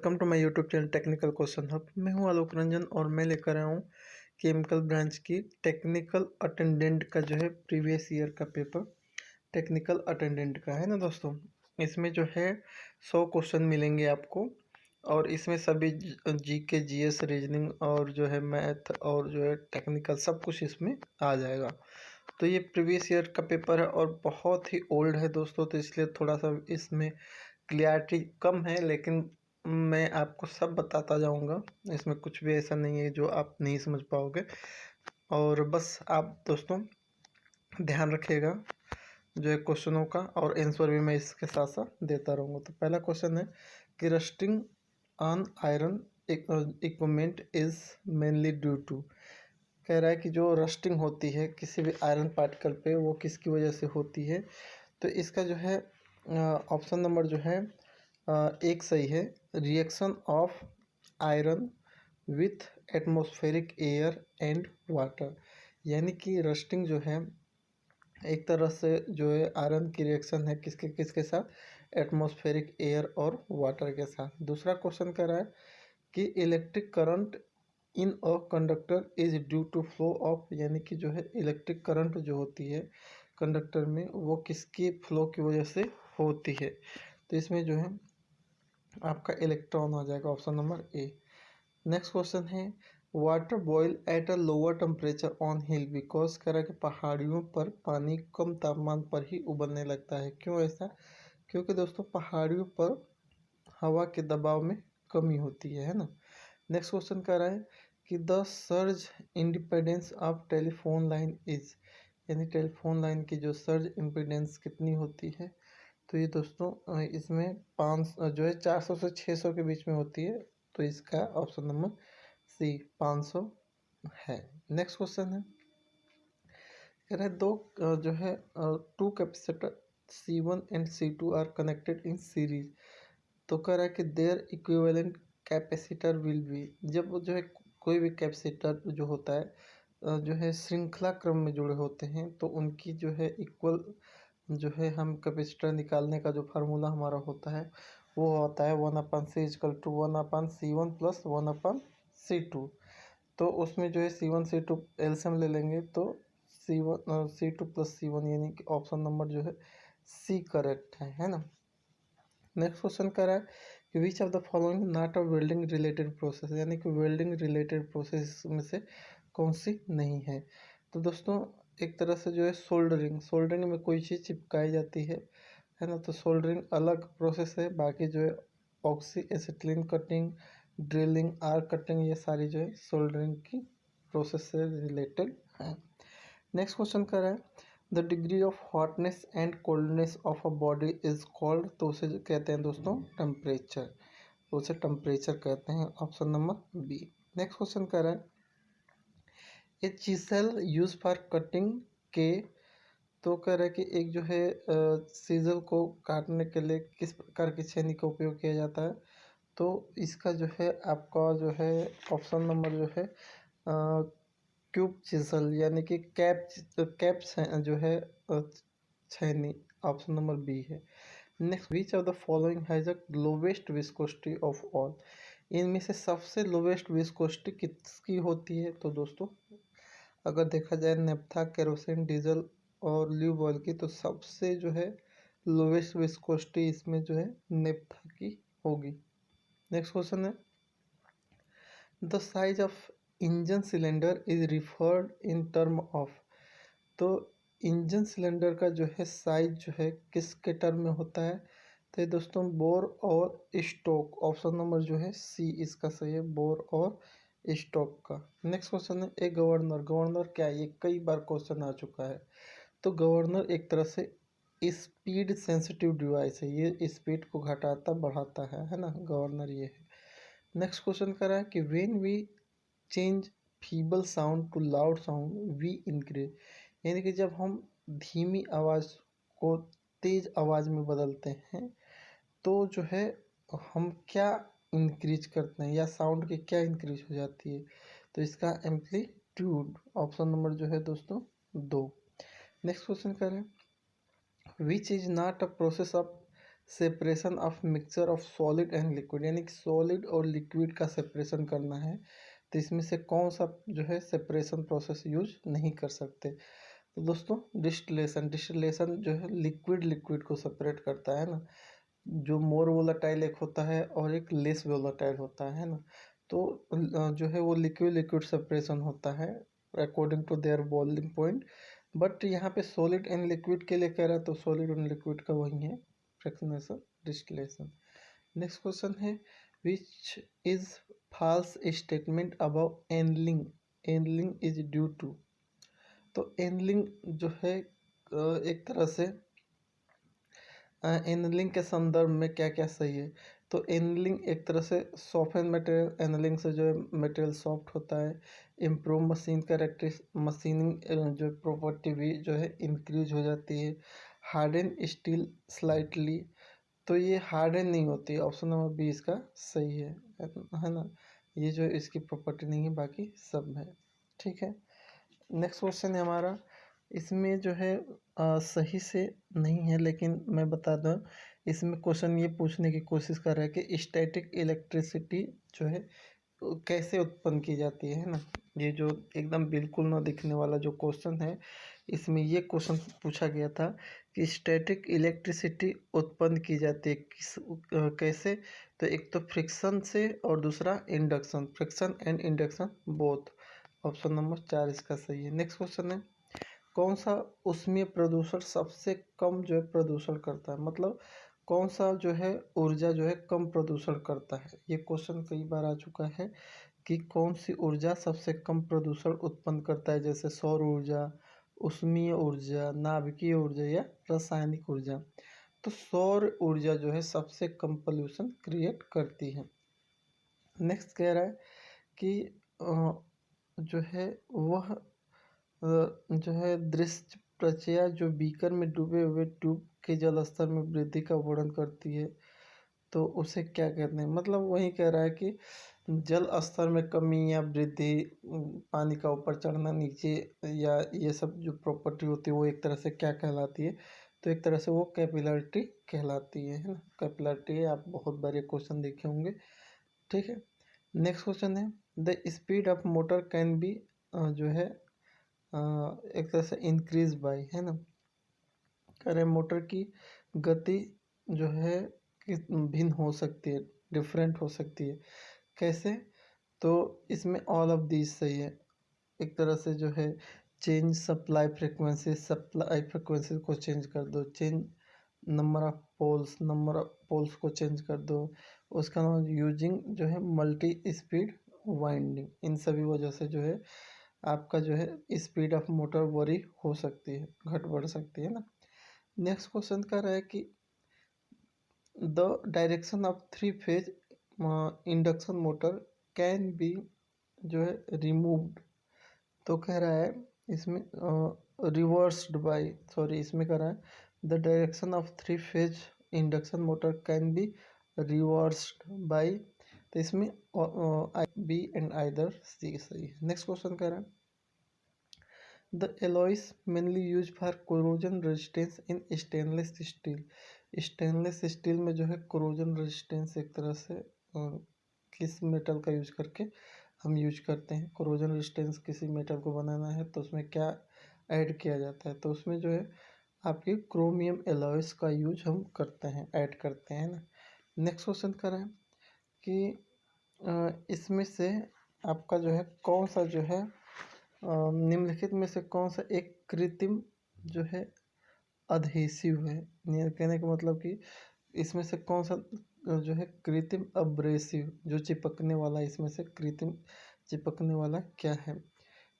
Welcome to my YouTube channel Technical Question Hub. मैं हूं आलोक रंजन और मैं लेकर आया हूं केमिकल ब्रांच की टेक्निकल अटेंडेंट का जो है प्रीवियस ईयर का पेपर टेक्निकल अटेंडेंट का है ना दोस्तों। इसमें जो है 100 क्वेश्चन मिलेंगे आपको और इसमें सभी जीके जीएस रीजनिंग और जो है मैथ और जो है टेक्निकल सब कुछ इसमें आ जाएगा। तो ये प्रीवियस ईयर का पेपर है और बहुत ही ओल्ड है दोस्तों, तो इसलिए थोड़ा सा इसमें क्लियरिटी कम है, लेकिन मैं आपको सब बताता जाऊंगा। इसमें कुछ भी ऐसा नहीं है जो आप नहीं समझ पाओगे। और बस आप दोस्तों ध्यान रखिएगा जो है क्वेश्चनों का, और आंसर भी मैं इसके साथ साथ देता रहूँगा। तो पहला क्वेश्चन है कि rusting on iron equipment is mainly due to. कह रहा है कि जो रस्टिंग होती है किसी भी आयरन पार्टिकल पे वो किसकी वजह से होती है। तो इसका जो है ऑप्शन नंबर जो है एक सही है, reaction of iron with atmospheric air and water. यानी कि रस्टिंग जो है एक तरह से जो है आयरन की रिएक्शन है किसके किसके साथ, एटमॉस्फेरिक एयर और वाटर के साथ। दूसरा क्वेश्चन कह रहा है कि electric current in a conductor is due to flow of. यानी कि जो है इलेक्ट्रिक करंट जो होती है कंडक्टर में वो किसकी फ्लो की वजह से होती है। तो इसमें जो है आपका इलेक्ट्रॉन आ जाएगा, option number A. Next question है water boil at a lower temperature on hill because. कह रहा है कि पहाड़ियों पर पानी कम तापमान पर ही उबलने लगता है। क्यों ऐसा? क्योंकि दोस्तों पहाड़ियों पर हवा के दबाव में कमी होती है ना। नेक्स्ट क्वेश्चन कह रहा है कि the surge independence of telephone line is. यानी टेलीफोन लाइन की जो सर्ज इम्पीडेंस कितनी होती है। तो ये दोस्तों इसमें 5 जो है 400 से 600 के बीच में होती है। तो इसका ऑप्शन नंबर सी 500 है। नेक्स्ट क्वेश्चन है कह रहा है दो जो है two capacitor C1 and C2 are connected in series. तो कह रहा है कि their equivalent capacitor will be. जब वो जो है कोई भी कैपेसिटर जो होता है जो है श्रृंखला क्रम में जुड़े होते हैं तो उनकी जो है इक्वल जो है हम कैपेसिटर निकालने का जो फार्मूला हमारा होता है वो होता है 1/C = 1/C1 + 1/C2। तो उसमें जो है C1 C2 एलसीएम ले लेंगे तो C2 + C1 यानी कि ऑप्शन नंबर जो है सी करेक्ट है ना। नेक्स्ट क्वेश्चन कर रहा है कि विच of the following not a welding related process. यानी कि वेल्डिंग रिलेटेड प्रोसेस में से कौन सी नहीं है। तो दोस्तों एक तरह से जो है सोल्डरिंग, सोल्डरिंग में कोई चीज़ चिपकाई जाती है ना, तो सोल्डरिंग अलग प्रोसेस है। बाकी जो है oxy acetylene cutting, drilling, arc cutting, ये सारी जो है सोल्डरिंग की प्रोसेस से रिलेटेड है। नेक्स्ट क्वेश्चन कर रहा है the degree of hotness and coldness of a body is called. तो उसे कहते हैं दोस्तों टेम्परेचर, उसे टेम्परेचर कहते हैं, option number B. Next question कर रहा है a chisel use for cutting के। तो कह रहा है कि एक जो है सीजल को काटने के लिए किस प्रकार की छेनी का उपयोग किया जाता है। तो इसका जो है आपका जो है ऑप्शन नंबर जो है क्यूब चिसल यानी कि कैप जो है छैनी, ऑप्शन नंबर बी है। Next which of the following has a lowest viscosity of all. इनमें से सबसे लोवेस्ट विस्कोसिटी किसकी होती है। तो दोस्तों अगर देखा जाए नेफ्था, केरोसिन, डीजल और ल्यूब ऑयल की, तो सबसे जो है लोवेस्ट विस्कोसिटी इसमें जो है नेफ्था की होगी। नेक्स्ट क्वेश्चन है the size of engine cylinder is referred in term of. तो इंजन सिलेंडर का जो है साइज जो है किसके टर्म में होता है। तो ये दोस्तों बोर और स्टोक, ऑप्शन नंबर जो है सी इसका सही है, बोर और स्टोक का। नेक्स्ट क्वेश्चन है ए गवर्नर। गवर्नर क्या है, ये कई बार क्वेश्चन आ चुका है। तो गवर्नर एक तरह से स्पीड सेंसिटिव डिवाइस है, ये स्पीड को घटाता बढ़ाता है ना, गवर्नर ये है। नेक्स्ट क्वेश्चन कर रहा है कि when we change feeble sound to loud sound we increase. यानी कि जब हम धीमी आवाज़ को तेज आवाज़ में बदलते हैं तो जो है हम क्या इंक्रीज करते हैं या साउंड की क्या इंक्रीज हो जाती है। तो इसका एम्पलीट्यूड, ऑप्शन नंबर जो है दोस्तों 2। नेक्स्ट क्वेश्चन कर रहे हैं which is not a process of separation of mixture of solid and liquid, यानी कि सॉलिड और लिक्विड का सेपरेशन करना है, तो इसमें से कौन सा जो है सेपरेशन प्रोसेस यूज नहीं कर सकते। तो दोस्तों डिस्टिलेशन, डिस्टिलेशन जो है लिक्विड लिक्विड को सेपरेट करता है ना, जो मोर वोलाटाइल एक होता है और एक लेस वोलाटाइल होता है ना, तो जो है वो लिक्विड लिक्विड सेपरेशन होता है according to their boiling point. But यहाँ पे सॉलिड एंड लिक्विड के लिए कह रहा है, तो सॉलिड एंड लिक्विड का वही है फ्रैक्शनेशन डिस्टिलेशन। नेक्स्ट क्वेश्चन है which is false statement about annealing, annealing is due to. तो एनलिंग जो है एक तरह से एनलिंग के संदर्भ में क्या क्या सही है। तो एनलिंग एक तरह से सॉफ्टवेयर मटेरियल, एनलिंग से जो है मटेरियल सॉफ्ट होता है। इम्प्रूव मशीन कैरेक्टरिस, मशीनिंग जो प्रॉपर्टी भी जो है इंक्रीज हो जाती है। हार्डन स्टील स्लाइटली, तो ये हार्डन नहीं होती, ऑप्शन नंबर बी इसका सही है ना। ये जो इसकी प्रॉपर्टी नहीं है, बाकी सब है। ठीक है, नेक्स्ट क्वेश्चन है हमारा, इसमें जो है सही से नहीं है, लेकिन मैं बता दूं इसमें क्वेश्चन ये पूछने की कोशिश कर रहा है कि स्टैटिक इलेक्ट्रिसिटी जो है कैसे उत्पन्न की जाती है ना। ये जो एकदम बिल्कुल ना दिखने वाला जो क्वेश्चन है, इसमें ये क्वेश्चन पूछा गया था कि स्टैटिक इलेक्ट्रिसिटी उत्पन्न की जाती है कैसे। तो एक तो फ्रिक्शन से और दूसरा induction, friction and induction both. Option number 4 इसका सही है। नेक्स्ट क्वेश्चन है कौन सा ऊष्मीय प्रदूषण सबसे कम जो है प्रदूषण करता है, मतलब कौन सा जो है ऊर्जा जो है कम प्रदूषण करता है। ये क्वेश्चन कई बार आ चुका है कि कौन सी ऊर्जा सबसे कम प्रदूषण उत्पन्न करता है, जैसे सौर ऊर्जा, ऊष्मीय ऊर्जा, नाभिकीय ऊर्जा या रासायनिक ऊर्जा। तो सौर ऊर्जा जो है सबसे कम पोल्यूशन क्रिएट करती है। नेक्स्ट कह रहा है कि जो है वह जो है दृश्य प्रक्रिया जो बीकर में डूबे हुए ट्यूब के जल स्तर में वृद्धि का वर्णन करती है, तो उसे क्या कहते हैं। मतलब वही कह रहा है कि जल स्तर में कमी या वृद्धि, पानी का ऊपर चढ़ना नीचे, या ये सब जो प्रॉपर्टी होती है वो एक तरह से क्या कहलाती है। तो एक तरह से वो कैपिलरिटी कहलाती है ना, कैपिलरिटी है। आप बहुत बार ये क्वेश्चन देखे होंगे। ठीक है, नेक्स्ट क्वेश्चन है the speed of motor can be जो है एक तरह से इंक्रीज बाय, है ना। कह रहे मोटर की गति जो है भिन्न हो सकती है, डिफरेंट हो सकती है। कैसे, तो इसमें ऑल ऑफ दीज सही है। एक तरह से जो है change supply frequency, supply frequency को चेंज कर दो, change number of poles, number of poles को चेंज कर दो। उसका नाम यूजिंग जो है मल्टी स्पीड वाइंडिंग, इन सभी वजह से जो है आपका जो है स्पीड ऑफ मोटर वरी हो सकती है, घट बढ़ सकती है ना। नेक्स्ट क्वेश्चन कर रहा है कि the direction of three phase induction motor can be जो है रिमूव्ड। तो कह रहा है इसमें रिवर्स्ड बाय, सॉरी इसमें कह रहा है the direction of three phase induction motor can be reversed bye. तो इसमें बी एंड आइदर सी सही है। नेक्स्ट क्वेश्चन कह रहा है the Alois mainly use for corrosion resistance in stainless steel. Stainless steel में जो है कोरोजन रेजिस्टेंस एक तरह से किस मेटल का यूज करके हम यूज करते हैं। कोरोजन रेजिस्टेंस किसी मेटल को बनाना है तो उसमें क्या ऐड किया जाता है, तो उसमें जो है आपकी क्रोमियम एलॉयस का यूज हम करते हैं, ऐड करते हैं ना। नेक्स्ट क्वेश्चन कर रहे हैं कि इसमें से आपका जो है कौन सा जो है निम्नलिखित में से कौन सा एक कृत्रिम जो है अधेसिव है। कहने का मतलब कि इसमें से कौन सा जो है कृत्रिम अब्रेसिव, जो चिपकने वाला, इसमें से कृत्रिम चिपकने वाला क्या है।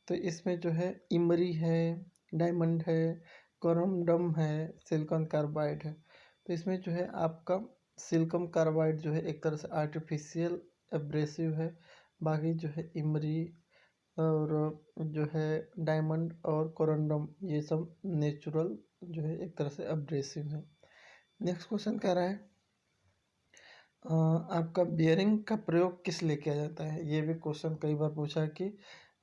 तो इसमें जो है इमरी है, डायमंड है, कोरमडम है, सिलिकॉन कार्बाइड है। तो इसमें जो है आपका सिलिकॉन कार्बाइड जो है एक तरह से आर्टिफिशियल एब्रेसिव है, बाकी जो है इमरी और जो है डायमंड और कोरंडम ये सब नेचुरल जो है एक तरह से अब्रेसिव है। नेक्स्ट क्वेश्चन कह रहा है आपका बियरिंग का प्रयोग किस लिए किया जाता है। ये भी क्वेश्चन कई बार पूछा है कि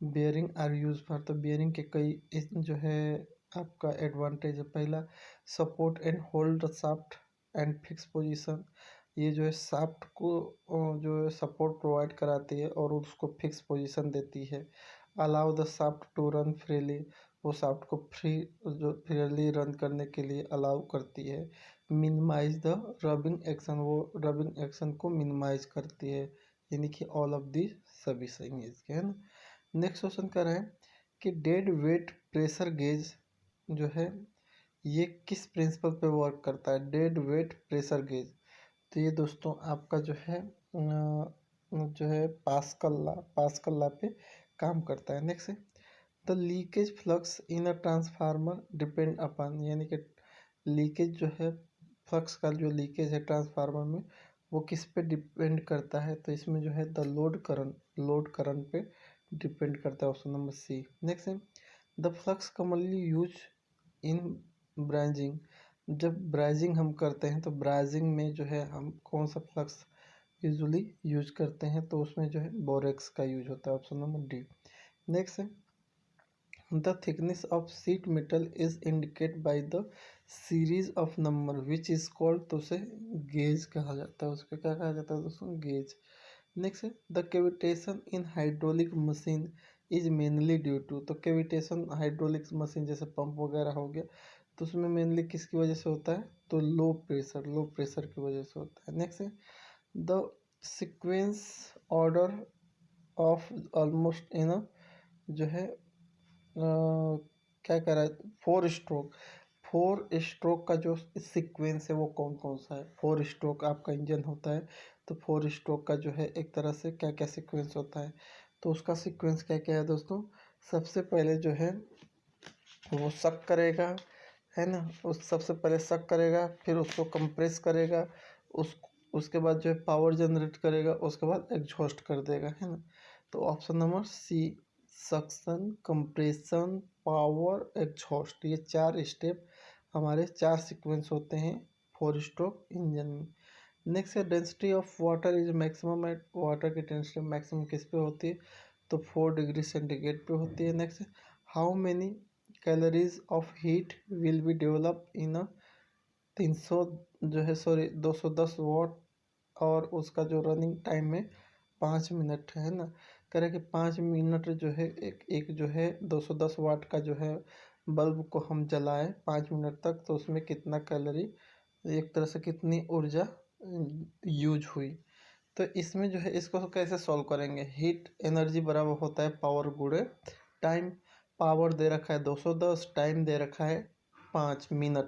बियरिंग आर यूज फॉर। तो बियरिंग के कई जो है आपका एडवांटेज है। पहला support and hold shaft and fix position, ये जो है शाफ्ट को जो है सपोर्ट प्रोवाइड कराती है और उसको फिक्स पोजीशन देती है। Allow the shaft to run freely, वो शाफ्ट को फ्रीली रन करने के लिए अलाउ करती है। मिनिमाइज द रबिंग एक्शन, वो रबिंग एक्शन को मिनिमाइज करती है। यानी कि ऑल ऑफ दी सभी सही है इसके, है ना। नेक्स्ट क्वेश्चन कर रहे हैं कि डेड वेट प्रेशर गेज जो है ये किस प्रिंसिपल पे वर्क करता है। डेड वेट प्रेशर गेज, तो ये दोस्तों आपका जो है पास्कल लॉ पे काम करता है। नेक्स्ट है the leakage flux in a transformer depend upon, यानी कि लीकेज जो है फ्लक्स का जो लीकेज है ट्रांसफार्मर में वो किस पे डिपेंड करता है, तो इसमें जो है द लोड करंट पे डिपेंड करता है। Option number C. नेक्स्ट है the flux commonly use in branching, जब ब्राइजिंग हम करते हैं तो ब्राइजिंग में जो है हम कौन सा फ्लक्स यूजुअली यूज करते हैं, तो उसमें जो है बोरेक्स का यूज होता है। Option number D. नेक्स्ट है the thickness of sheet metal is indicate by the series of number which is called, तो उसे गेज कहा जाता है। उसको क्या कहा जाता है दोस्तों, गेज। नेक्स्ट है the cavitation in hydraulic machine is mainly due to, तो कैविटेशन हाइड्रोलिक मशीन जैसे पंप वगैरह हो गया तो उसमें मेनली किसकी वजह से होता है, तो लो प्रेशर की वजह से होता है। नेक्स्ट है the sequence order of almost in जो है क्या कह रहा है, फोर स्ट्रोक का जो सीक्वेंस है वो कौन कौन सा है। फोर स्ट्रोक आपका इंजन होता है तो फोर स्ट्रोक का जो है एक तरह से क्या क्या सीक्वेंस होता है, तो उसका सीक्वेंस क्या क्या है दोस्तों। सबसे पहले जो है वो शक करेगा, है ना, उस सबसे पहले शक करेगा, फिर उसको कंप्रेस करेगा, उस उसके बाद जो है पावर जनरेट करेगा, उसके बाद एग्जॉस्ट कर देगा, है ना। तो option number C, suction, compression, power, exhaust, ये चार स्टेप हमारे चार सीक्वेंस होते हैं फोर स्ट्रोक इंजन में। नेक्स्ट है density of water is maximum at, water की डेंसिटी मैक्सिमम किस पे होती है, तो 4 डिग्री सेंटीग्रेड पे होती है। नेक्स्ट है how many calories of heat will be develop in a 300 जो है सॉरी 210 वाट, और उसका जो रनिंग टाइम है 5 मिनट है ना। करें कि 5 मिनट जो है एक जो है 210 वाट का जो है बल्ब को हम जलाएं 5 मिनट तक, तो उसमें कितना कैलोरी, एक तरह से कितनी ऊर्जा यूज हुई। तो इसमें जो है इसको कैसे सॉल्व करेंगे, हीट एनर्जी बराबर होता है पावर गुणे टाइम। पावर दे रखा है 210, टाइम दे रखा है 5 मिनट,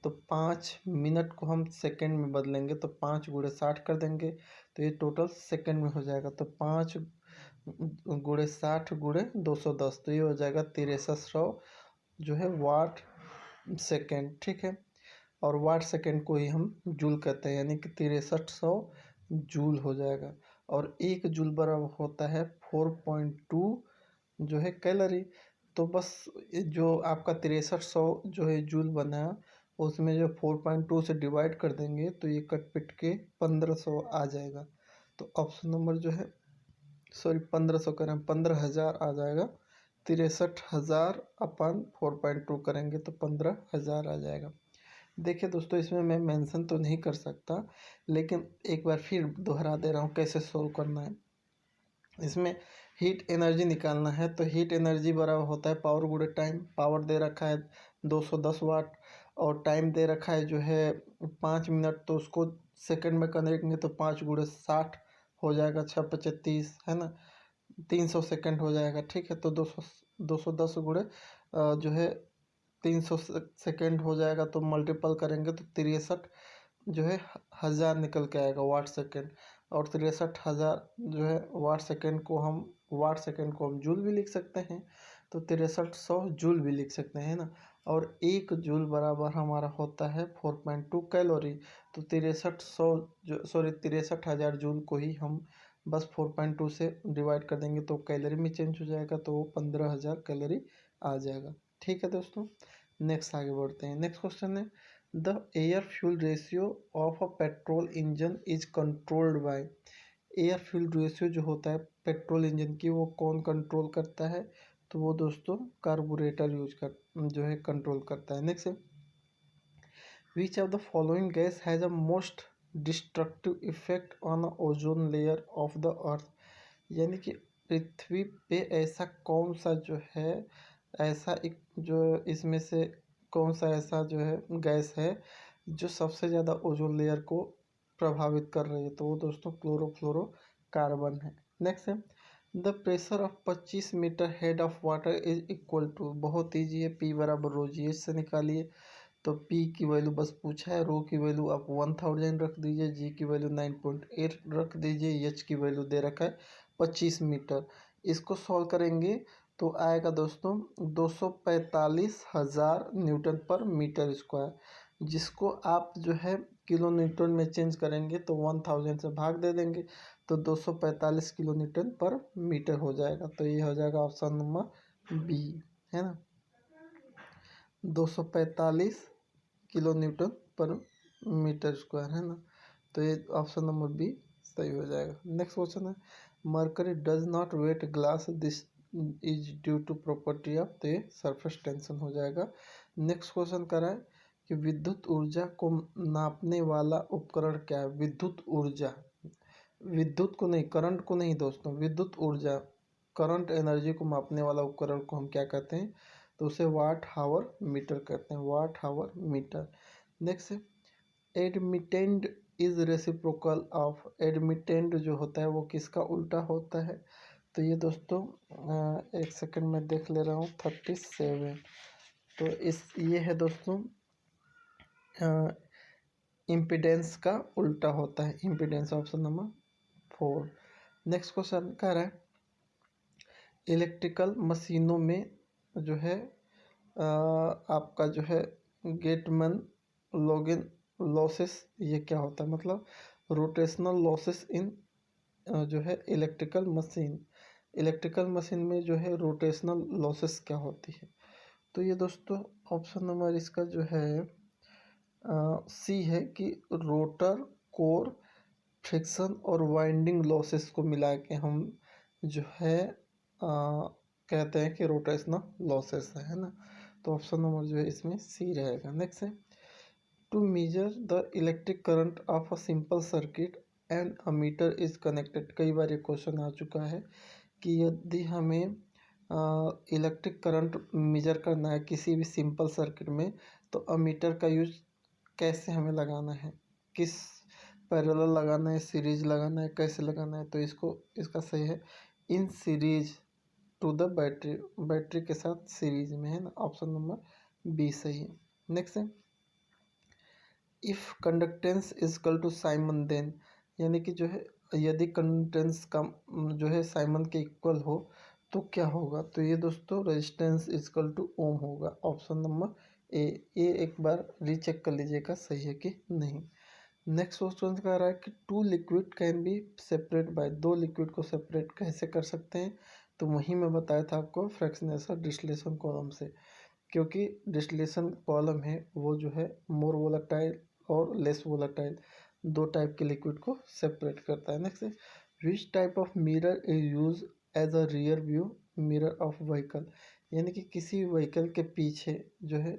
तो 5 मिनट को हम सेकंड में बदलेंगे तो 5 × 60 कर देंगे, तो ये टोटल सेकंड में हो जाएगा। तो 5 × 60 × 210, तो ये हो जाएगा 6300 जो है वाट सेकंड, ठीक है। और वाट सेकंड को ही हम जूल कहते हैं, यानी कि 6300 जूल हो जाएगा। और एक जूल बराबर होता है 4.2 जो है कैलोरी। तो बस जो आपका 6300 जो है जूल बना उसमें जो 4.2 से डिवाइड कर देंगे तो ये कट पिट के 1500 आ जाएगा। तो ऑप्शन नंबर जो है सॉरी 1500 करें 15,000 आ जाएगा। 63,000 अपन 4.2 करेंगे तो 15,000 आ जाएगा। देखिए दोस्तों इसमें मैं मेंशन तो नहीं कर सकता, लेकिन एक बार फिर दोहरा दे रहा हूँ कैसे सोल्व करना है। इसमें हीट एनर्जी निकालना है तो हीट एनर्जी बराबर होता है पावर गुणे टाइम। पावर दे रखा है 210 वाट और टाइम दे रखा है जो है 5 मिनट, तो उसको सेकंड में करेंगे तो 5 × 60 हो जाएगा, 6×25 है ना, 300 सेकंड हो जाएगा, ठीक है। तो 210 गुणे जो है 300 सेकंड हो जाएगा, तो मल्टीपल करेंगे तो 63 जो है हज़ार निकल के आएगा वाट सेकंड। और 63,000 जो है वाट सेकंड को हम जूल भी लिख सकते हैं, तो 6300 जूल भी लिख सकते हैं ना। और एक जूल बराबर हमारा होता है 4.2 कैलोरी। तो 6300 जो सॉरी 63,000 जूल को ही हम बस 4.2 से डिवाइड कर देंगे तो कैलोरी में चेंज हो जाएगा, तो वो 15,000 कैलोरी आ जाएगा, ठीक है दोस्तों। नेक्स्ट आगे बढ़ते हैं। नेक्स्ट क्वेश्चन है the air fuel ratio of a petrol engine is controlled by, air fuel ratio जो होता है पेट्रोल इंजन की वो कौन कंट्रोल करता है, तो वो दोस्तों कार्बोरेटर यूज कर जो है कंट्रोल करता है। नेक्स्ट है which of the following gas has a most destructive effect on ozone layer of the earth. यानी कि पृथ्वी पे ऐसा कौन सा जो है, ऐसा एक जो इसमें से कौन सा ऐसा जो है गैस है जो सबसे ज़्यादा ओजोन लेयर को प्रभावित कर रही है, तो वो दोस्तों क्लोरोफ्लोरोकार्बन है। नेक्स्ट है the pressure of 25 metre head of water is equal to, बहुत ईजी है, पी बराबर रो जी एच से निकालिए। तो पी की वैल्यू बस पूछा है, रो की वैल्यू आप 1000 रख दीजिए, जी की वैल्यू 9.8 रख दीजिए, एच की वैल्यू दे रखा है 25 मीटर। इसको सॉल्व करेंगे तो आएगा दोस्तों 245,000 न्यूटन पर मीटर स्क्वायर, जिसको आप जो है किलो न्यूटन में चेंज करेंगे तो 1000 से भाग दे देंगे तो 245 किलो न्यूटन पर मीटर हो जाएगा। तो ये हो जाएगा ऑप्शन नंबर बी, है ना, 245 किलो न्यूटन पर मीटर स्क्वायर, है ना। तो ये ऑप्शन नंबर बी सही हो जाएगा। नेक्स्ट क्वेश्चन है mercury does not wet glass this is due to property of, तो ये सरफेस टेंशन हो जाएगा। नेक्स्ट क्वेश्चन कर रहा है कि विद्युत ऊर्जा को नापने वाला उपकरण क्या है। विद्युत ऊर्जा, विद्युत को नहीं, करंट को नहीं दोस्तों, विद्युत ऊर्जा, करंट एनर्जी को मापने वाला उपकरण को हम क्या कहते हैं, तो उसे वाट हावर मीटर कहते हैं, वाट हावर मीटर। नेक्स्ट है एडमिटेंड इज रेसिप्रोकल ऑफ, एडमिटेंड जो होता है वो किसका उल्टा होता है, तो ये दोस्तों एक सेकंड में देख ले रहा हूँ 37। तो इस ये है दोस्तों इम्पिडेंस का उल्टा होता है, impedance option number 4। Next question कह रहा है इलेक्ट्रिकल मशीनों में जो है आपका जो है गेटमैन लॉगिन लॉसेस, ये क्या होता है, मतलब रोटेशनल लॉसेस इन जो है इलेक्ट्रिकल मशीन में जो है रोटेशनल लॉसेस क्या होती है। तो ये दोस्तों ऑप्शन नंबर इसका जो है सी है कि रोटर कोर फ्रिक्शन और वाइंडिंग लॉसेस को मिला के हम जो है कहते हैं कि रोटेशनल लॉसेस है ना। तो ऑप्शन नंबर जो है इसमें सी रहेगा। नेक्स्ट है to measure the electric current of a simple circuit and a meter is connected. कई बार ये क्वेश्चन आ चुका है कि यदि हमें इलेक्ट्रिक करंट मेजर करना है किसी भी सिंपल सर्किट में, तो अमीटर का यूज कैसे हमें लगाना है, किस पैरेलल लगाना है, सीरीज लगाना है, कैसे लगाना है, तो इसका सही है in series to the battery, battery के साथ सीरीज में, है ना, ऑप्शन नंबर बी सही है। नेक्स्ट है if conductance is equal to siemens then, यानी कि जो है यदि कंडक्टेंस का जो है साइमन के इक्वल हो तो क्या होगा, तो ये दोस्तों resistance is equal two ohm होगा, ऑप्शन नंबर ए। ये एक बार रीचेक कर लीजिएगा सही है कि नहीं। नेक्स्ट क्वेश्चन कह रहा है कि two liquid can be separate by, दो लिक्विड को सेपरेट कैसे कर सकते हैं, तो वहीं मैं बताया था आपको फ्रैक्शनेशन डिस्टिलेशन कॉलम से, क्योंकि डिस्टिलेशन कॉलम है वो जो है मोर वोलेटाइल और लेस वोलेटाइल दो टाइप के लिक्विड को सेपरेट करता है। Next which type of mirror is use as a rear view mirror of vehicle, यानी कि किसी व्हीकल के पीछे जो है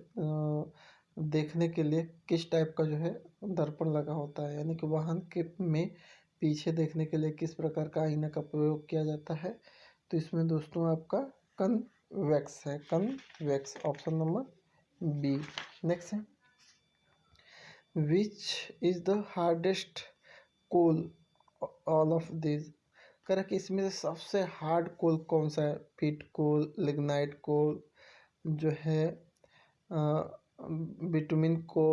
देखने के लिए किस टाइप का जो है दर्पण लगा होता है, यानी कि वाहन के में पीछे देखने के लिए किस प्रकार का आईना का प्रयोग किया जाता है, तो इसमें दोस्तों आपका कन्वेक्स है, convex, option number B. Next है which is the hardest coal all of this, कह कि इसमें से सबसे हार्ड कोल कौन सा है, पिट कोल, लिग्नाइट कोल, जो है बिटुमिन को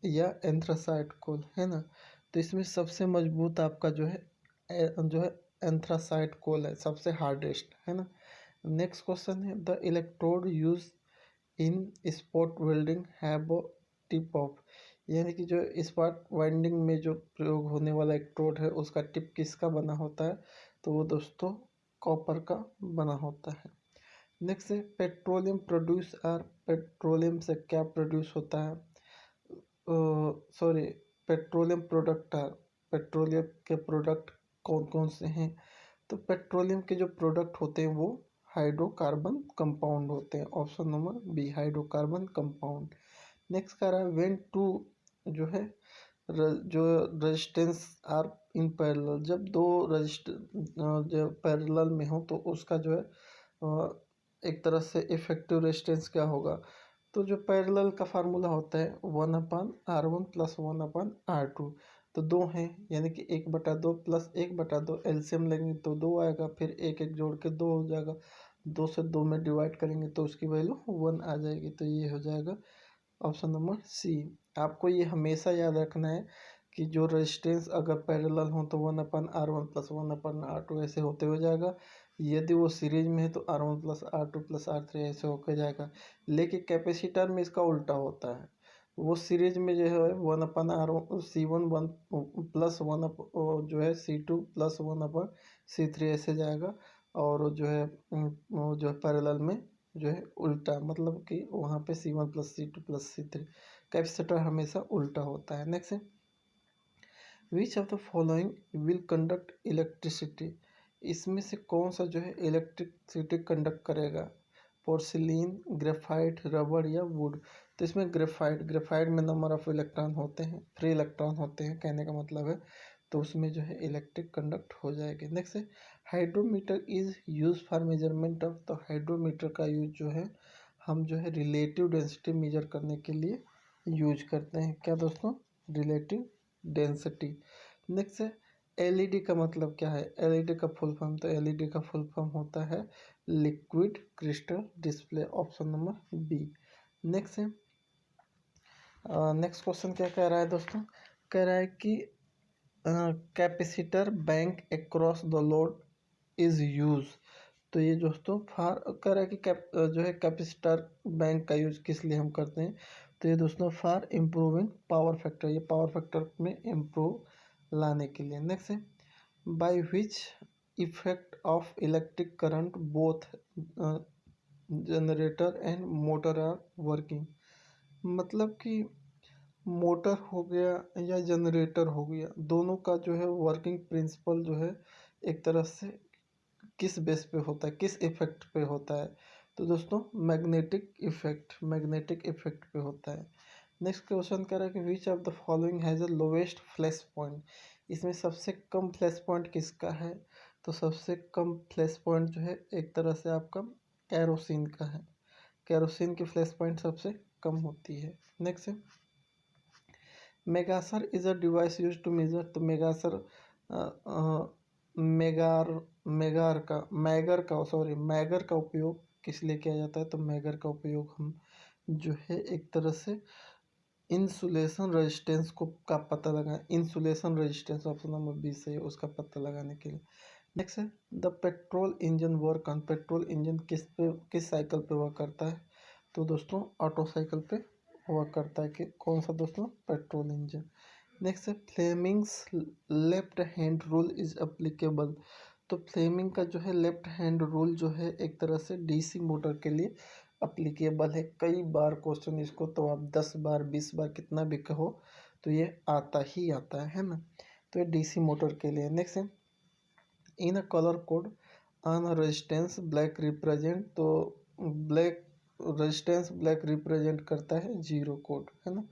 या एंथ्रासाइट कोल, है ना। तो इसमें सबसे मजबूत आपका जो है एंथ्रासाइट कोल है, सबसे हार्डेस्ट, है ना। नेक्स्ट क्वेश्चन है the electrode use in spot welding have tip of, यानी कि जो स्पॉट वाइंडिंग में जो प्रयोग होने वाला इलेक्ट्रोड है उसका टिप किसका बना होता है, तो वो दोस्तों कॉपर का बना होता है। नेक्स्ट है पेट्रोलियम प्रोड्यूस आर, पेट्रोलियम से क्या प्रोड्यूस होता है, sorry petroleum product are, petroleum के प्रोडक्ट कौन कौन से हैं, तो पेट्रोलियम के जो प्रोडक्ट होते हैं वो हाइड्रोकार्बन कंपाउंड होते हैं, option number B hydrocarbon compound. Next कह रहा है व्हेन टू जो है जो रेजिस्टेंस आर इन पैरेलल, जब दो जो पैरेलल में हो तो उसका जो है एक तरह से इफेक्टिव रेजिस्टेंस क्या होगा। तो जो पैरेलल का फार्मूला होता है 1/R1 + 1/R2। तो दो हैं यानी कि 1/2 + 1/2 एलसीएम लेंगे तो दो आएगा, फिर एक एक जोड़ के दो हो जाएगा, दो से दो में डिवाइड करेंगे तो उसकी वैल्यू 1 आ जाएगी। तो ये हो जाएगा ऑप्शन नंबर सी। आपको ये हमेशा याद रखना है कि जो रेजिस्टेंस अगर पैरेलल हो तो 1/R1 + 1/R2 ऐसे होते हो जाएगा। यदि वो सीरीज में है तो R1 + R2 + R3 ऐसे होकर जाएगा। लेकिन कैपेसिटर में इसका उल्टा होता है, वो सीरीज में जो है 1/R1 C1 1 प्लस वन जो है C2 + 1/C3 ऐसे जाएगा। और जो है वो जो है पैरेलल में जो है उल्टा, मतलब कि वहाँ पे C1 + C2 + C3। कैपेसिटर हमेशा उल्टा होता है। नेक्स्ट है which of the following will conduct electricity. इसमें से कौन सा जो है इलेक्ट्रिसिटी कंडक्ट करेगा। पोर्सिलीन, ग्रेफाइट, रबड़ या वुड। तो इसमें ग्रेफाइट में नंबर ऑफ इलेक्ट्रॉन होते हैं, फ्री इलेक्ट्रॉन होते हैं कहने का मतलब है, तो उसमें जो है इलेक्ट्रिक कंडक्ट हो जाएगी। नेक्स्ट है hydrometer is use for measurement of. तो हाइड्रोमीटर का यूज जो है हम जो है रिलेटिव डेंसिटी मेजर करने के लिए यूज करते हैं। क्या दोस्तों, रिलेटिव डेंसिटी। नेक्स्ट है एलईडी का मतलब क्या है। एलईडी का फुल फॉर्म, तो एलईडी का फुल फॉर्म होता है liquid crystal display, option number B. Next है नेक्स्ट क्वेश्चन क्या कह रहा है दोस्तों, कह रहा है कि capacitor bank across the load is use. तो ये दोस्तों फार कह रहा है कि जो है कैपेसिटर बैंक का यूज किस लिए हम करते हैं। तो ये दोस्तों फॉर इम्प्रूविंग पावर फैक्टर, ये पावर फैक्टर में इम्प्रूव लाने के लिए। नेक्स्ट है by which effect of electric current both generator and motor are working. मतलब कि मोटर हो गया या जनरेटर हो गया, दोनों का जो है वर्किंग प्रिंसिपल जो है एक तरह से किस बेस पे होता है, किस इफेक्ट पे होता है। तो दोस्तों मैग्नेटिक इफेक्ट पे होता है। नेक्स्ट क्वेश्चन कह रहा है कि विच of the following has a lowest flash point. इसमें सबसे कम फ्लैश पॉइंट किसका है। तो सबसे कम फ्लैश पॉइंट जो है एक तरह से आपका कैरोसिन का है। कैरोसिन की फ्लैश पॉइंट सबसे कम होती है। नेक्स्ट है megger is a device use to measure. तो मेगासर मेगार मैगर का उपयोग किस लिए किया जाता है। तो मैगर का उपयोग हम जो है एक तरह से इंसुलेशन रेजिस्टेंस को का पता लगा, इंसुलेशन रेजिस्टेंस ऑप्शन नंबर 20 है उसका पता लगाने के लिए। नेक्स्ट है the petrol engine work on. Petrol engine किस साइकिल पे वर्क करता है। तो दोस्तों ऑटो साइकिल पे वर्क करता है। कि कौन सा दोस्तों, पेट्रोल इंजन। नेक्स्ट है Fleming's left hand rule is applicable. तो फ्लेमिंग का जो है लेफ्ट हैंड रूल जो है एक तरह से डीसी मोटर के लिए अप्लीकेबल है। कई बार क्वेश्चन इसको तो आप 10 बार 20 बार कितना भी कहो तो ये आता ही आता है ना। तो ये डीसी मोटर के लिए। नेक्स्ट है in a colour code on resistance black represent. तो ब्लैक रेजिस्टेंस ब्लैक रिप्रेजेंट करता है जीरो कोड, है ना,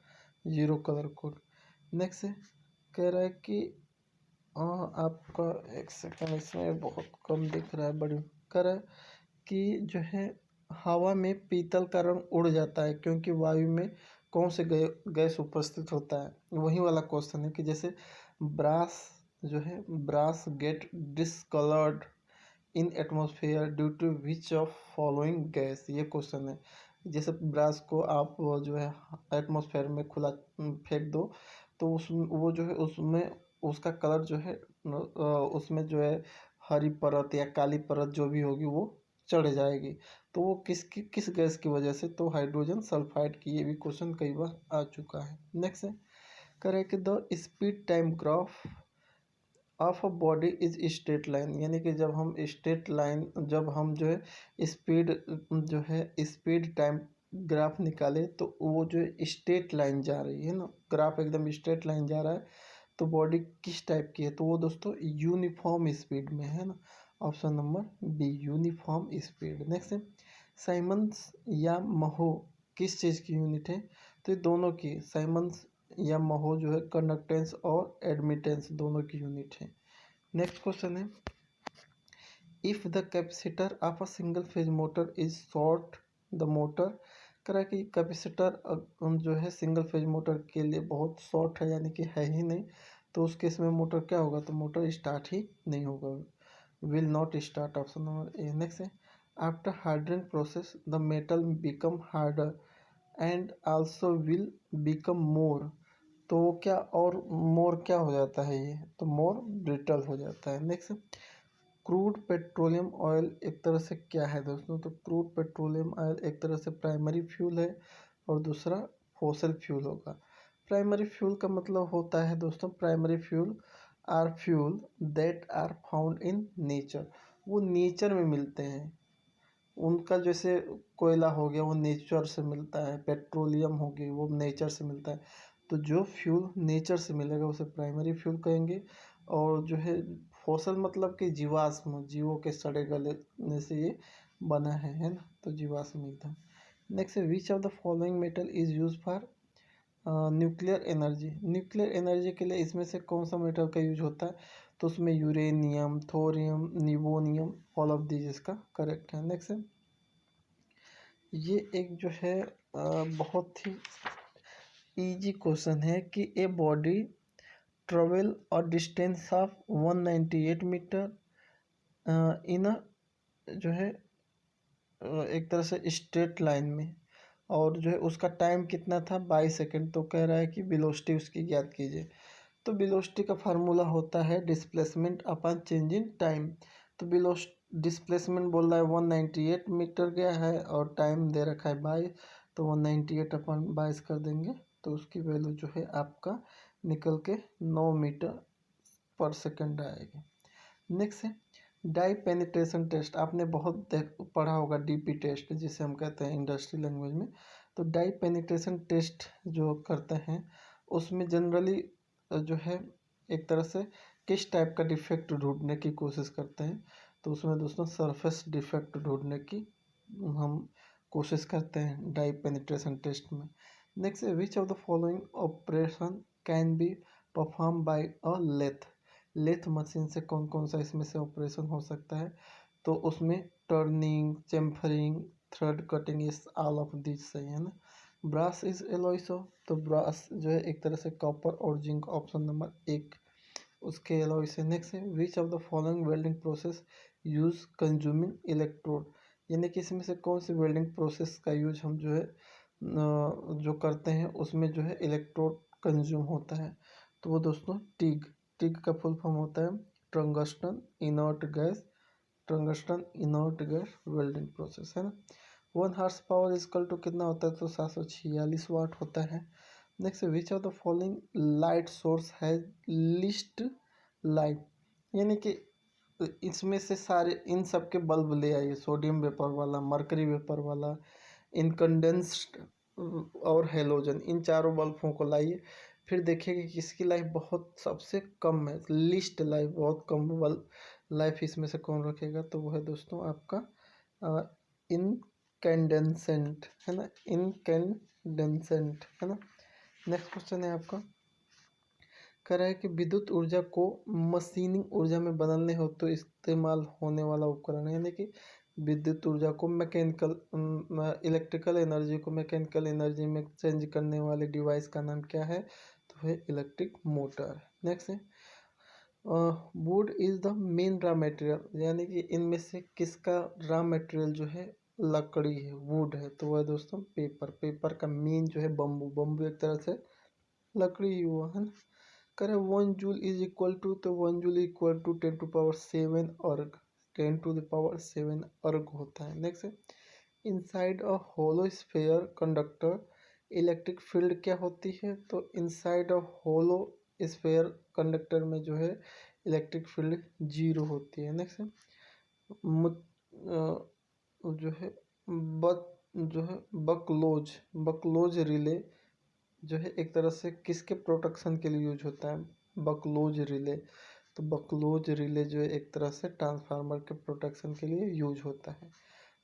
जीरो कलर कोड। नेक्स्ट है कह रहा है कि आपका एक सेकंड, इसमें बहुत कम दिख रहा है, बड़ी कह रहा है कि जो है हवा में पीतल का रंग उड़ जाता है क्योंकि वायु में कौन से गैस उपस्थित होता है। वही वाला क्वेश्चन है कि जैसे ब्रास जो है brass get discoloured in atmosphere due to which of following gas. ये क्वेश्चन है। जैसे ब्रास को आप वो जो है एटमॉस्फेयर में खुला फेंक दो तो उस वो जो है उसमें उसका कलर जो है उसमें जो है हरी परत या काली परत जो भी होगी वो चढ़ जाएगी। तो वो किस गैस की वजह से। तो हाइड्रोजन सल्फाइड की। ये भी क्वेश्चन कई बार आ चुका है। नेक्स्ट है करें कि the speed time graph of a body is straight line. यानी कि जब हम जो है स्पीड जो है स्पीड टाइम ग्राफ निकाले तो वो जो है स्ट्रेट लाइन जा रही है ना, ग्राफ एकदम स्ट्रेट लाइन जा रहा है। तो बॉडी किस टाइप की है। तो वो दोस्तों यूनिफॉर्म स्पीड में है ना, option number be uniform speed. Next है साइमंस या महो किस चीज़ की यूनिट है। तो ये दोनों की साइमंस या महो जो है कंडक्टेंस और एडमिटेंस दोनों की यूनिट है। नेक्स्ट क्वेश्चन है, if the capacitor of a single phase motor is short the motor, करा कि कैपेसिटर जो है सिंगल फेज मोटर के लिए बहुत शॉर्ट है, यानी कि है ही नहीं, तो उस केस में मोटर क्या होगा, तो मोटर स्टार्ट ही नहीं होगा, will not start, option number A. Next है, after hardening process the metal become harder and also will become more, तो वो क्या और मोर क्या हो जाता है, ये तो मोर ब्रिटल हो जाता है। नेक्स्ट, क्रूड पेट्रोलियम ऑयल एक तरह से क्या है दोस्तों, तो क्रूड पेट्रोलियम ऑयल एक तरह से प्राइमरी फ्यूल है और दूसरा फॉसिल फ्यूल होगा। प्राइमरी फ्यूल का मतलब होता है दोस्तों, primary fuel are fuel that are found in nature, वो नेचर में मिलते हैं, उनका जैसे कोयला हो गया वो नेचर से मिलता है, पेट्रोलियम हो गई वो नेचर से मिलता है, तो जो फ्यूल नेचर से मिलेगा उसे प्राइमरी फ्यूल कहेंगे। और जो है फॉसल मतलब कि जीवाश्म, जीवों के सड़े गलने से ये बना है ना, तो जीवाश्म ईंधन। नेक्स्ट है, which of the following metal is use for nuclear energy, nuclear energy के लिए इसमें से कौन सा मेटल का यूज होता है, तो उसमें यूरेनियम, थोरियम, निवोनियम, ऑल ऑफ दीज इसका करेक्ट है। नेक्स्ट है, ये एक जो है बहुत ही इजी क्वेश्चन है कि ए बॉडी ट्रेवल और डिस्टेंस ऑफ 198 मीटर इन जो है एक तरह से स्ट्रेट लाइन में, और जो है उसका टाइम कितना था 22 सेकेंड, तो कह रहा है कि वेलोसिटी उसकी ज्ञात कीजिए। तो वेलोसिटी का फार्मूला होता है displacement upon change in time, तो डिस्प्लेसमेंट बोल रहा है 198 मीटर गया है और टाइम दे रखा है 22, तो 198 अपॉन 22 कर देंगे तो उसकी वैल्यू जो है आपका निकल के 9 मीटर पर सेकंड आएगी। नेक्स्ट है, डाई पेनिट्रेशन टेस्ट, आपने बहुत पढ़ा होगा डीपी टेस्ट जिसे हम कहते हैं इंडस्ट्री लैंग्वेज में। तो डाई पेनिट्रेशन टेस्ट जो करते हैं उसमें जनरली जो है एक तरह से किस टाइप का डिफेक्ट ढूंढने की कोशिश करते हैं, तो उसमें दोस्तों सरफेस डिफेक्ट ढूंढने की हम कोशिश करते हैं डाई पेनिट्रेशन टेस्ट में। नेक्स्ट है, which of the following operation can be perform by a lathe, lathe machine से कौन कौन सा इसमें से ऑपरेशन हो सकता है, तो उसमें टर्निंग, चेम्फरिंग, थ्रेड कटिंग, इस ऑल ऑफ दिस सही है ना। ब्रास इज एलॉयसो, तो ब्रास जो है एक तरह से कॉपर और जिंक, ऑप्शन नंबर एक उसके एलॉय से। नेक्स्ट है, which of the following welding process use consuming electrode, यानी कि इसमें से कौन सी वेल्डिंग प्रोसेस का यूज हम जो है जो करते हैं उसमें जो है इलेक्ट्रोड कंज्यूम होता है, तो वो दोस्तों टिग, टिग का फुल फॉर्म होता है tungsten inert gas, tungsten inert gas welding process है ना। 1 हॉर्स पावर इजकल टू कितना होता है, तो 746 वाट होता है। Next, which of the following light source has list light, यानी कि इसमें से सारे इन सब के बल्ब ले आइए, सोडियम वेपर वाला, मरकरी वेपर वाला, इनकंडेंस्ड और हेलोजन, इन चारों बल्बों को लाइए, फिर देखिए कि किसकी लाइफ बहुत सबसे कम है, लिस्ट लाइफ बहुत कम बल्ब लाइफ इसमें से कौन रखेगा, तो वो है दोस्तों आपका इनकैंडेंसेंट है ना, इनकैंडेंसेंट है ना। नेक्स्ट क्वेश्चन है आपका, कह रहा है कि विद्युत ऊर्जा को मशीनिंग ऊर्जा में बदलने हो तो इस्तेमाल होने वाला उपकरण है, यानी कि विद्युत ऊर्जा को मैकेनिकल इलेक्ट्रिकल एनर्जी को मैकेनिकल एनर्जी में चेंज करने वाले डिवाइस का नाम क्या है, तो है इलेक्ट्रिक मोटर। नेक्स्ट है, would is the main raw material, यानी कि इनमें से किसका रॉ मटेरियल जो है लकड़ी है, वुड है, तो वह है दोस्तों पेपर, पेपर का मेन जो है बम्बू, बम्बू एक तरह से लकड़ी ही हुआ है ना। करें 1 जूल इज इक्वल टू, तो 1 जूल इक्वल टू 10⁻7 अर्ग, 10⁻7 अर्ग होता है। नेक्स्ट है, inside a hollow sphere conductor electric field क्या होती है, तो inside a hollow sphere conductor में जो है इलेक्ट्रिक फील्ड 0 होती है। नेक्स्ट है, जो है बक जो है बकलोज, बकलोज रिले जो है एक तरह से किसके प्रोटेक्शन के लिए यूज होता है, बकलोज रिले, तो बकलोज रिले जो है एक तरह से ट्रांसफार्मर के प्रोटेक्शन के लिए यूज होता है।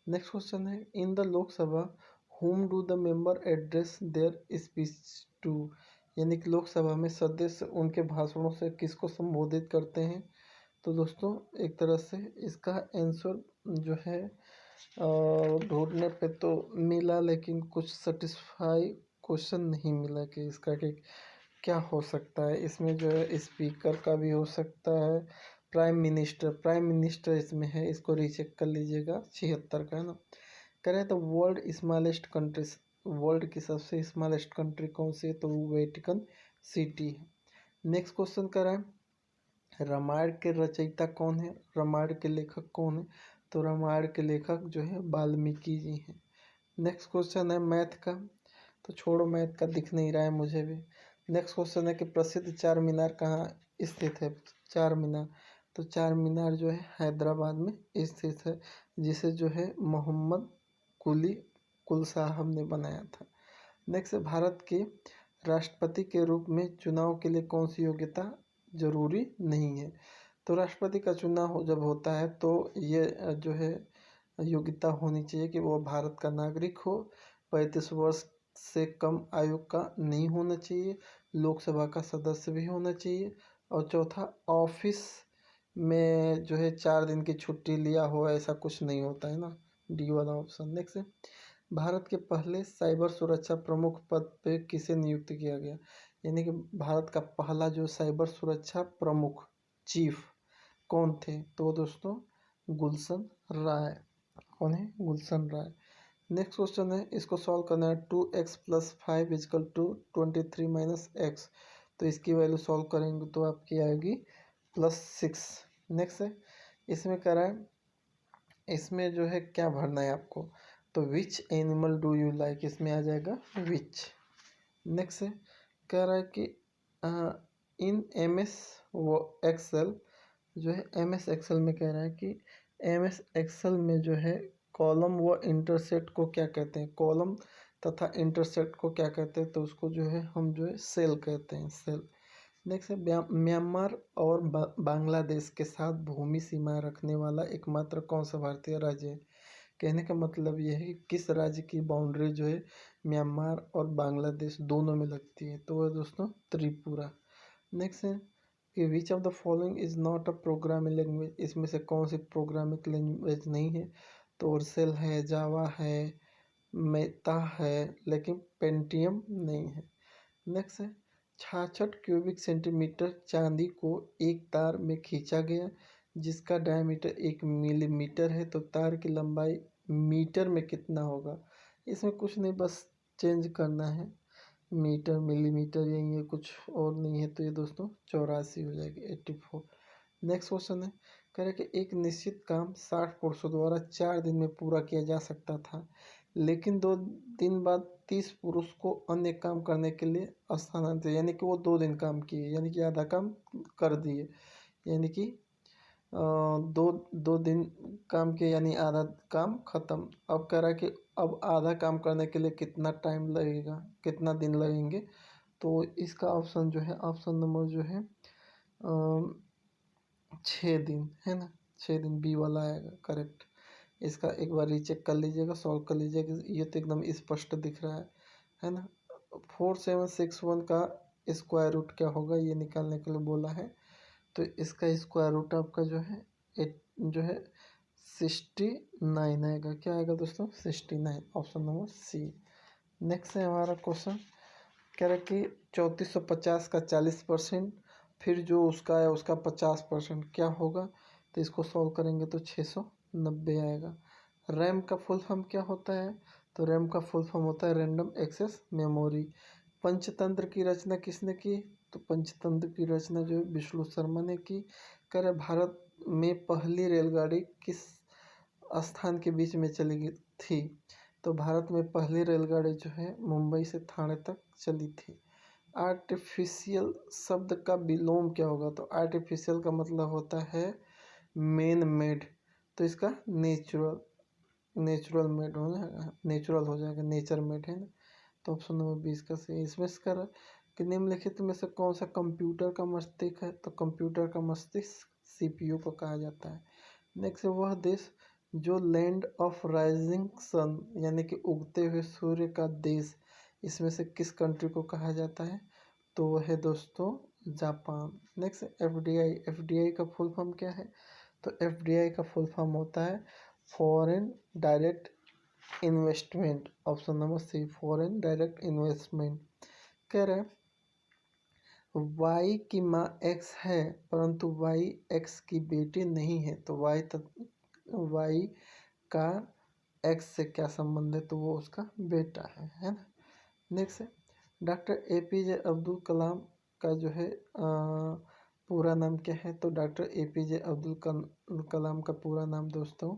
नेक्स्ट क्वेश्चन है, in the Lok Sabha whom do the member address their speech to, यानी कि लोकसभा में सदस्य उनके भाषणों से किसको संबोधित करते हैं? तो दोस्तों एक तरह से इसका आंसर जो है ढूंढने पे तो मिला, लेकिन कुछ सेटिस्फाई क्वेश्चन नहीं मिला कि इसका कि क्या हो सकता है। इसमें जो है स्पीकर का भी हो सकता है, प्राइम मिनिस्टर इसमें है, इसको रीचेक कर लीजिएगा, 76 का है ना। करें तो वर्ल्ड की सबसे स्मॉलेस्ट कंट्री कौन सी है? तो वो वेटिकन सिटी है। नेक्स्ट क्वेश्चन कराएं, रामायण के रचयिता कौन है? रामायण के लेखक कौन है? तो रामायण के लेखक जो है वाल्मीकि जी हैं। नेक्स्ट क्वेश्चन है मैथ का, तो छोड़ो मैथ का, दिख नहीं रहा है मुझे भी। नेक्स्ट क्वेश्चन है कि प्रसिद्ध चार मीनार कहाँ स्थित है? चार मीनार, तो चार मीनार जो है हैदराबाद में स्थित है, जिसे जो है मोहम्मद कुल साहब ने बनाया था। नेक्स्ट है भारत के राष्ट्रपति के रूप में चुनाव के लिए कौन सी योग्यता जरूरी नहीं है? तो राष्ट्रपति का चुनाव जब होता है तो ये जो है योग्यता होनी चाहिए कि वो भारत का नागरिक हो, 35 वर्ष से कम आयु का नहीं होना चाहिए, लोकसभा का सदस्य भी होना चाहिए, और चौथा ऑफिस में जो है 4 दिन की छुट्टी लिया हो, ऐसा कुछ नहीं होता है ना। डी वाला ऑप्शन। नेक्स्ट है भारत के पहले साइबर सुरक्षा प्रमुख पद पे किसे नियुक्त किया गया? यानी कि भारत का पहला जो साइबर सुरक्षा प्रमुख चीफ कौन थे? तो दोस्तों गुलशन राय। कौन है? गुलशन राय। नेक्स्ट क्वेश्चन है, इसको सॉल्व करना है। 2x+5 इजकल टू 23 - x, तो इसकी वैल्यू सॉल्व करेंगे तो आपकी आएगी +6। नेक्स्ट है इसमें कराएं, इसमें जो है क्या भरना है आपको? तो which animal do you like, इसमें आ जाएगा विच। नेक्स्ट है कह रहा है कि इन एम एस वो एक्सेल जो है, एम एस एक्सेल में कह रहा है कि एम एस एक्सेल में जो है कॉलम व इंटरसेप्ट को क्या कहते हैं? कॉलम तथा इंटरसेप्ट को क्या कहते हैं? तो उसको जो है हम जो है सेल कहते हैं, सेल। नेक्स्ट है म्यांमार और बांग्लादेश के साथ भूमि सीमा रखने वाला एकमात्र कौन सा भारतीय राज्य है? कहने का मतलब यह है कि किस राज्य की बाउंड्री जो है म्यांमार और बांग्लादेश दोनों में लगती है? तो वह दोस्तों त्रिपुरा। नेक्स्ट है कि विच of the following is not a programming language, इसमें से कौन सी प्रोग्रामिंग लैंग्वेज नहीं है? तो वर्सेल है, जावा है, मेटा है, लेकिन पेंटियम नहीं है। नेक्स्ट है 66 क्यूबिक सेंटीमीटर चांदी को एक तार में खींचा गया जिसका डायमीटर 1 मिलीमीटर है, तो तार की लंबाई मीटर में कितना होगा? इसमें कुछ नहीं, बस चेंज करना है, मीटर मिलीमीटर यही है, कुछ और नहीं है। तो ये दोस्तों 84 हो जाएगी, 84। नेक्स्ट क्वेश्चन है कह रहे कि एक निश्चित काम 60 पुरुषों द्वारा 4 दिन में पूरा किया जा सकता था, लेकिन 2 दिन बाद 30 पुरुष को अन्य काम करने के लिए स्थानांतरित, यानी कि वो 2 दिन काम किए, यानी कि आधा काम कर दिए, यानी कि दो 2 दिन काम किए, यानी आधा काम खत्म। अब कह रहा है कि अब आधा काम करने के लिए कितना टाइम लगेगा, कितना दिन लगेंगे? तो इसका ऑप्शन जो है, ऑप्शन नंबर जो है 6 दिन है ना, 6 दिन बी वाला आएगा करेक्ट। इसका एक बार रीचेक कर लीजिएगा, सॉल्व कर लीजिएगा, ये तो एकदम स्पष्ट दिख रहा है ना। 4761 का स्क्वायर रूट क्या होगा, ये निकालने के लिए बोला है। तो इसका स्क्वायर रूट आपका जो है जो है 69 आएगा। क्या आएगा दोस्तों? 69, ऑप्शन नंबर सी। नेक्स्ट है हमारा क्वेश्चन कह रहा है कि 3450 का 40%, फिर जो उसका है उसका 50% क्या होगा? तो इसको सॉल्व करेंगे तो 690 आएगा। रैम का फुल फॉर्म क्या होता है? तो रैम का फुल फॉर्म होता है रैंडम एक्सेस मेमोरी। पंचतंत्र की रचना किसने की? तो पंचतंत्र की रचना जो है विष्णु शर्मा ने की। कह रहे भारत में पहली रेलगाड़ी किस स्थान के बीच में चली गई थी? तो भारत में पहली रेलगाड़ी जो है मुंबई से थाने तक चली थी। आर्टिफिशियल शब्द का विलोम क्या होगा? तो आर्टिफिशियल का मतलब होता है मेन मेड, तो इसका नेचुरल मेड हो जाएगा, नेचुरल हो जाएगा, नेचर मेड है ना। तो ऑप्शन नंबर 20 का सही। इसमें इसका कि निम्नलिखित में से कौन सा कंप्यूटर का मस्तिष्क है? तो कंप्यूटर का मस्तिष्क सीपीयू को कहा जाता है। नेक्स्ट है वह देश जो लैंड ऑफ राइजिंग सन, यानी कि उगते हुए सूर्य का देश, इसमें से किस कंट्री को कहा जाता है? तो वह है दोस्तों जापान। Next FDI. एफडीआई का फुल फॉर्म क्या है? तो एफडीआई का फुल फॉर्म होता है foreign direct investment. Option number C, foreign direct investment. कह रहे हैं वाई की माँ एक्स है परंतु वाई एक्स की बेटी नहीं है, तो वाई का एक्स से क्या संबंध है? तो वो उसका बेटा है ना। नेक्स्ट है डॉक्टर एपीजे अब्दुल कलाम का जो है पूरा नाम क्या है? तो डॉक्टर एपीजे अब्दुल कलाम का पूरा नाम दोस्तों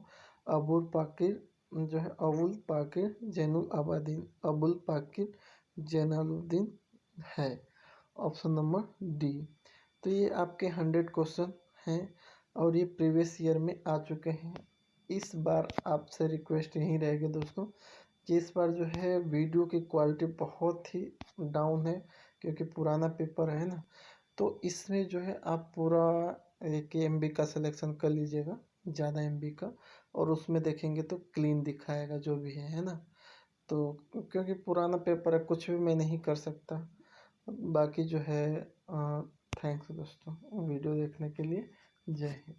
अबुल पाकिर जो है अबुल पाकिर जैनुल आबादीन, अबुल पाकिर जैनुलुद्दीन है। Option number D. तो ये आपके 100 क्वेश्चन हैं और ये प्रीवियस ईयर में आ चुके हैं। इस बार आपसे रिक्वेस्ट यही रहेगी दोस्तों कि इस बार जो है वीडियो की क्वालिटी बहुत ही डाउन है क्योंकि पुराना पेपर है ना, तो इसमें जो है आप पूरा 1 MB का सिलेक्शन कर लीजिएगा, ज़्यादा MB का, और उसमें देखेंगे तो क्लीन दिखाएगा जो भी है ना। तो क्योंकि पुराना पेपर है, कुछ भी मैं नहीं कर सकता। बाकी जो है थैंक्स दोस्तों वीडियो देखने के लिए। जय हिंद।